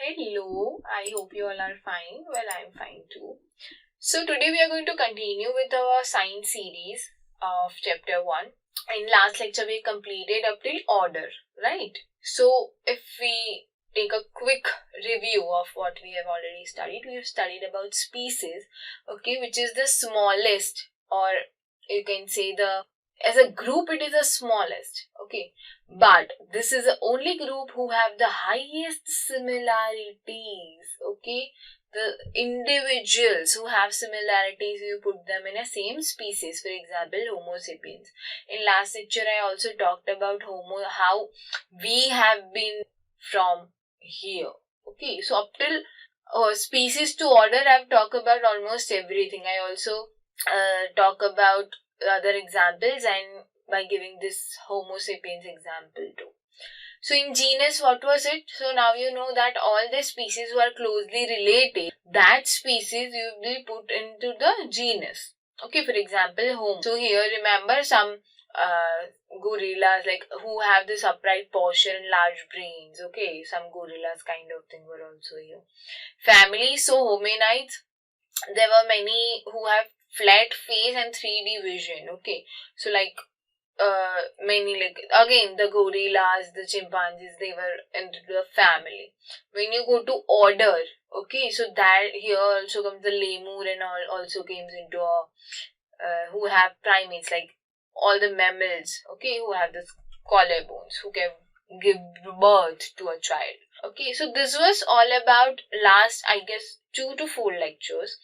Hello, I hope you all are fine. Well, I'm fine too. So, today we are going to continue with our science series of chapter 1. In last lecture, we completed up till order, right? So, if we take a quick review of what we have already studied, we have studied about species, okay, which is the smallest, or you can say as a group, it is the smallest, okay. But this is the only group who have the highest similarities, okay. The individuals who have similarities, you put them in a same species. For example, Homo sapiens. In last lecture, I also talked about how we have been from here. Okay, so up till species to order, I've talked about almost everything. I also talk about other examples and by giving this Homo sapiens example too. So in genus, what was it? So now you know that all the species who are closely related, that species you will put into the genus. Okay, for example, Homo. So here remember some gorillas like who have this upright posture and large brains. Okay, some gorillas kind of thing were also here. Family, so hominids, there were many who have flat face and 3D vision. Okay, so like many, like again the gorillas, the chimpanzees, they were into the family. When you go to order, okay, so that here also comes the lemur and all also comes into who have primates, like all the mammals, okay, who have this collarbones, who can give birth to a child. Okay, so this was all about last, I guess, 2 to 4 lectures,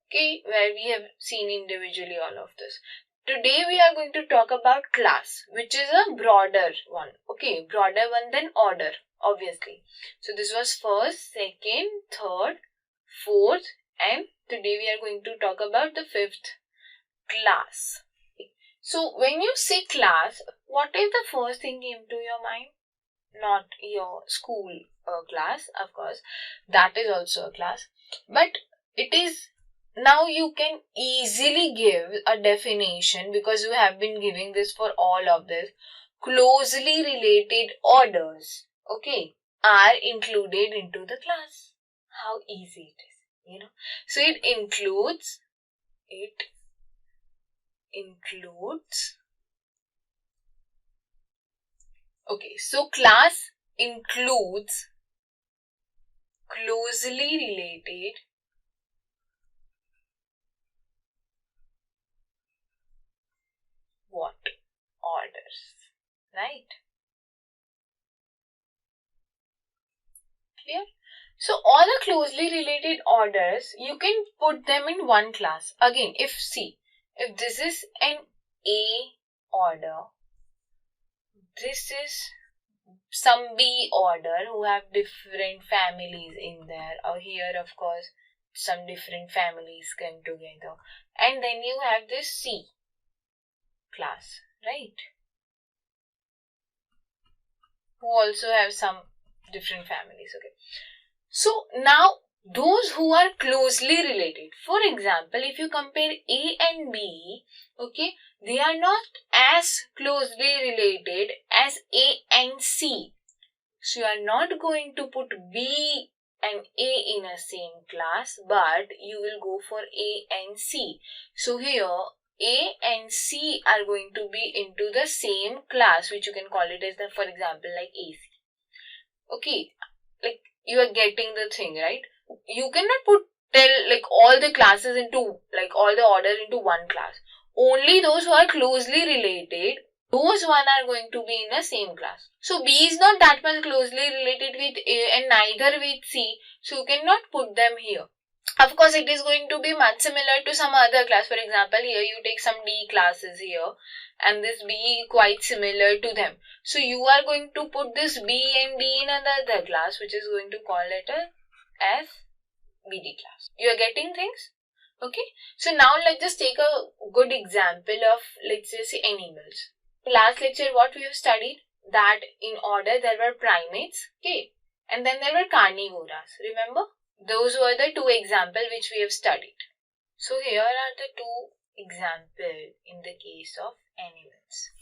okay, where we have seen individually all of this. Today we are going to talk about class, which is a broader one. Okay, broader one than order, obviously. So this was first, second, third, fourth, and today we are going to talk about the fifth, class. So when you say class, what is the first thing came to your mind? Not your school class, of course. That is also a class. But it is, now you can easily give a definition because you have been giving this for all of this. Closely related orders, okay, are included into the class. How easy it is, So it includes okay, so class includes closely related what? Orders, right? Clear? So all the closely related orders, you can put them in one class. Again, if this is an A order, this is some B order who have different families in there, or here of course some different families come together, and then you have this C class, right, who also have some different families. Okay, so now those who are closely related, for example, if you compare A and B, okay, they are not as closely related as A and C. So you are not going to put B and A in a same class, but you will go for A and C. So here A and C are going to be into the same class, which you can call it as for example, like AC. Okay, like you are getting the thing, right? You cannot tell like all the classes into, like all the order into one class. Only those who are closely related, those one are going to be in the same class. So B is not that much closely related with A and neither with C, so you cannot put them here. Of course, it is going to be much similar to some other class. For example, here you take some D classes here, and this B quite similar to them. So you are going to put this B and D in another class, which is going to call it a FBD class. You are getting things? Okay. So now let's just take a good example of, let's just say, animals. Last lecture, what we have studied, that in order there were primates, okay, and then there were carnivoras. Remember? Those were the two examples which we have studied. So here are the two examples in the case of animals.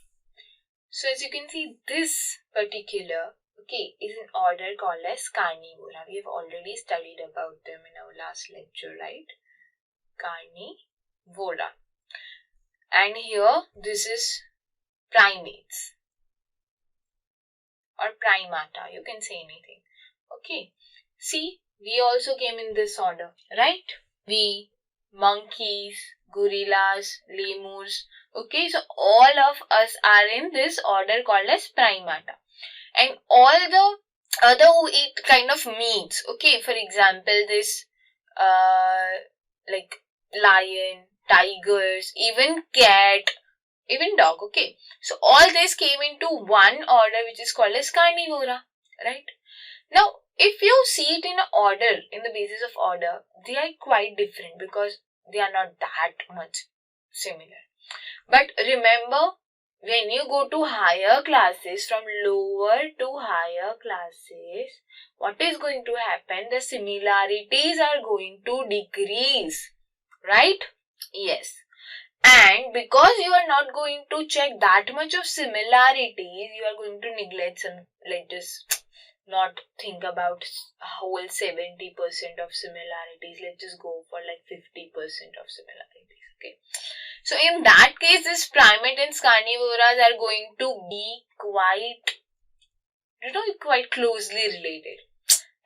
So as you can see, this particular okay, is an order called as Carnivora. We have already studied about them in our last lecture, right? Carnivora. And here, this is primates or primata. You can say anything. Okay. See, we also came in this order, right? We, monkeys, gorillas, lemurs. Okay, so all of us are in this order called as primata. And all the other who eat kind of meats, okay, for example, this like lion, tigers, even cat, even dog, okay. So all this came into one order which is called as carnivora, right? Now, if you see it in order, in the basis of order, they are quite different because they are not that much similar. But remember, when you go to higher classes, from lower to higher classes, what is going to happen? The similarities are going to decrease, right? Yes. And because you are not going to check that much of similarities, you are going to neglect some, like just not think about whole 70% of similarities. Let's just go for like 50% of similarities. Okay. So in that case, this primate and carnivoras are going to be quite closely related.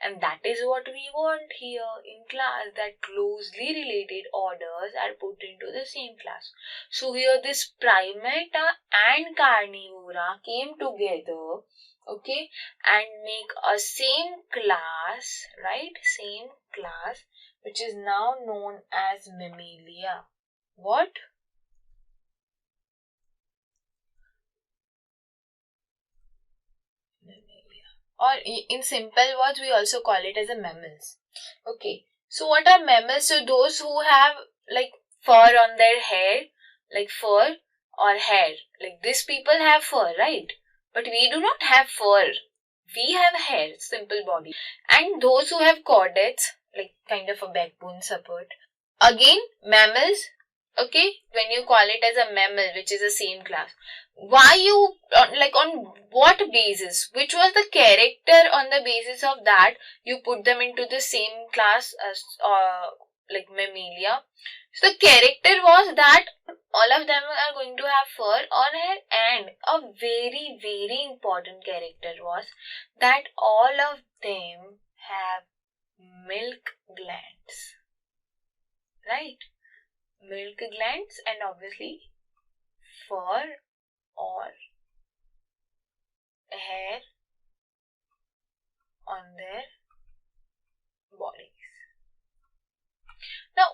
And that is what we want here in class, that closely related orders are put into the same class. So here this primata and carnivora came together, okay, and make a same class, right? Same class, which is now known as Mammalia. What? Or in simple words, we also call it as a mammals. Okay. So what are mammals? So those who have like fur on their head, like fur or hair. Like these people have fur, right? But we do not have fur. We have hair, simple body. And those who have chordates, like kind of a backbone support. Again, mammals, okay, when you call it as a mammal, which is the same class. Why you, on what basis? Which was the character on the basis of that you put them into the same class as, like mammalia? So the character was that all of them are going to have fur on hair, and a very, very important character was that all of them have milk glands. Right? Milk glands and obviously fur or hair on their bodies. Now,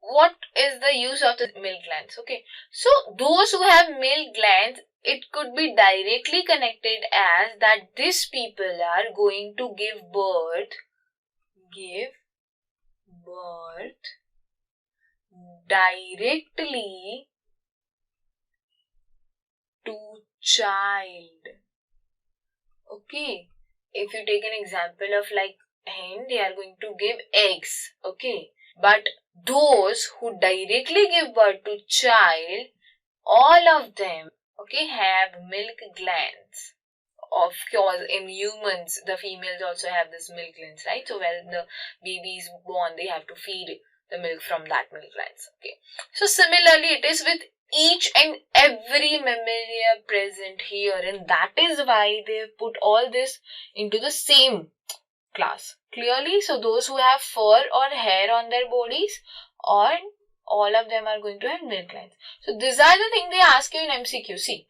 what is the use of the milk glands? Okay, so those who have milk glands, it could be directly connected as that these people are going to give birth directly to child. Okay, if you take an example of like hen, they are going to give eggs. Okay, but those who directly give birth to child, all of them, okay, have milk glands. Of course, in humans, the females also have this milk glands, right? So when the baby is born, they have to feed the milk from that milk glands. Okay. So similarly, it is with each and every mammalia present here, and that is why they have put all this into the same class. Clearly, so those who have fur or hair on their bodies, or all of them are going to have milk glands. So these are the things they ask you in MCQ. See,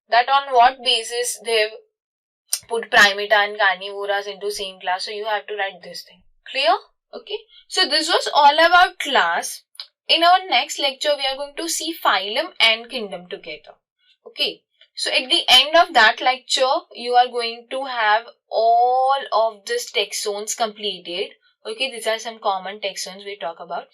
that on what basis they have put primata and carnivoras into same class. So you have to write this thing. Clear? Okay. So this was all about class. In our next lecture, we are going to see phylum and kingdom together. Okay. So at the end of that lecture, you are going to have all of these taxons completed. Okay, these are some common taxons we talk about.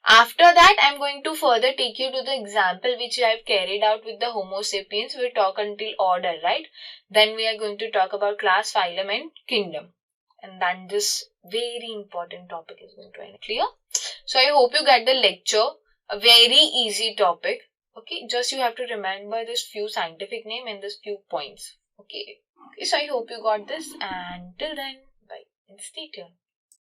After that, I am going to further take you to the example which I have carried out with the Homo sapiens. We talk until order, right? Then we are going to talk about class, phylum and kingdom. And then this very important topic is going to end. Clear? So I hope you get the lecture. A very easy topic. Okay, just you have to remember this few scientific name and this few points. Okay, Okay, so I hope you got this, and till then, bye and stay tuned.